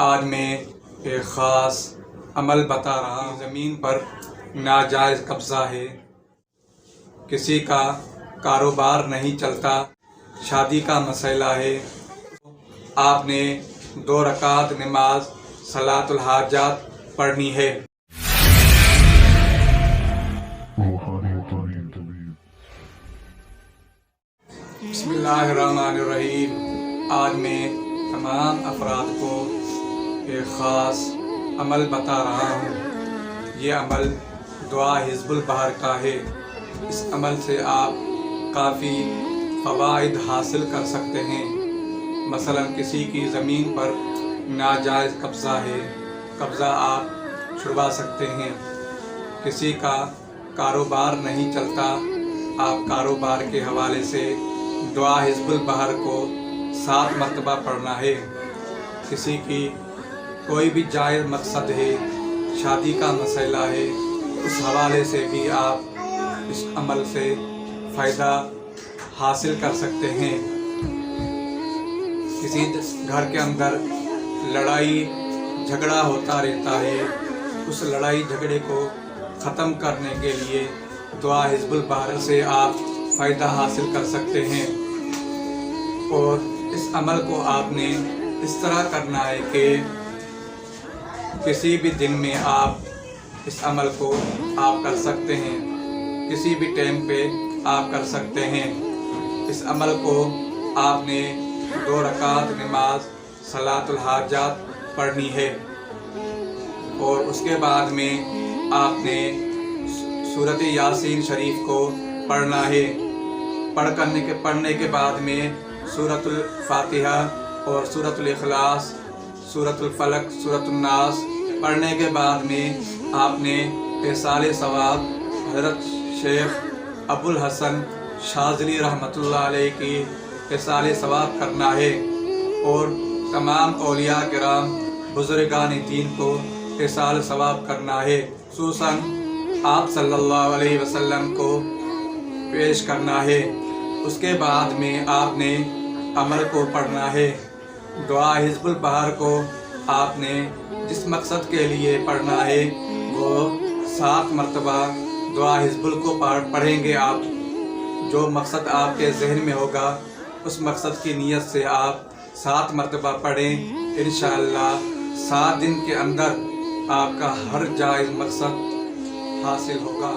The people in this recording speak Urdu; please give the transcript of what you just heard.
آج میں ایک خاص عمل بتا رہا ہوں۔ زمین پر ناجائز قبضہ ہے، کسی کا کاروبار نہیں چلتا، شادی کا مسئلہ ہے، آپ نے 2 رکعت نماز صلاۃ الحاجات پڑھنی ہے۔ بسم اللہ الرحمن الرحیم۔ آج میں تمام افراد کو ایک خاص عمل بتا رہا ہوں۔ یہ عمل دعا حزب البحر کا ہے۔ اس عمل سے آپ کافی فوائد حاصل کر سکتے ہیں۔ مثلا کسی کی زمین پر ناجائز قبضہ ہے، قبضہ آپ چھڑوا سکتے ہیں۔ کسی کا کاروبار نہیں چلتا، آپ کاروبار کے حوالے سے دعا حزب البحر کو 7 مرتبہ پڑھنا ہے۔ کسی کی کوئی بھی جائز مقصد ہے، شادی کا مسئلہ ہے، اس حوالے سے بھی آپ اس عمل سے فائدہ حاصل کر سکتے ہیں۔ کسی گھر کے اندر لڑائی جھگڑا ہوتا رہتا ہے، اس لڑائی جھگڑے کو ختم کرنے کے لیے دعا حزب البحر سے آپ فائدہ حاصل کر سکتے ہیں۔ اور اس عمل کو آپ نے اس طرح کرنا ہے کہ کسی بھی دن میں آپ اس عمل کو آپ کر سکتے ہیں، کسی بھی ٹائم پہ آپ کر سکتے ہیں۔ اس عمل کو آپ نے 2 رکعت نماز صلاۃ الحاجات پڑھنی ہے، اور اس کے بعد میں آپ نے سورۃ یاسین شریف کو پڑھنا ہے۔ پڑھنے کے بعد میں سورۃ الفاتحہ اور سورۃ الاخلاص، سورۃ الفلق، سورۃ الناس پڑھنے کے بعد میں آپ نے ایصال ثواب حضرت شیخ ابو الحسن شاذلی رحمۃ اللہ علیہ کی ایصال ثواب کرنا ہے، اور تمام اولیاء کرام بزرگان دین کو ایصال ثواب کرنا ہے، خصوصاً آپ صلی اللہ علیہ وسلم کو پیش کرنا ہے۔ اس کے بعد میں آپ نے عمل کو پڑھنا ہے۔ دعا حزب البحر کو آپ نے جس مقصد کے لیے پڑھنا ہے وہ 7 مرتبہ دعا حزب کو پڑھیں گے آپ۔ جو مقصد آپ کے ذہن میں ہوگا اس مقصد کی نیت سے آپ 7 مرتبہ پڑھیں۔ انشاءاللہ 7 دن کے اندر آپ کا ہر جائز مقصد حاصل ہوگا۔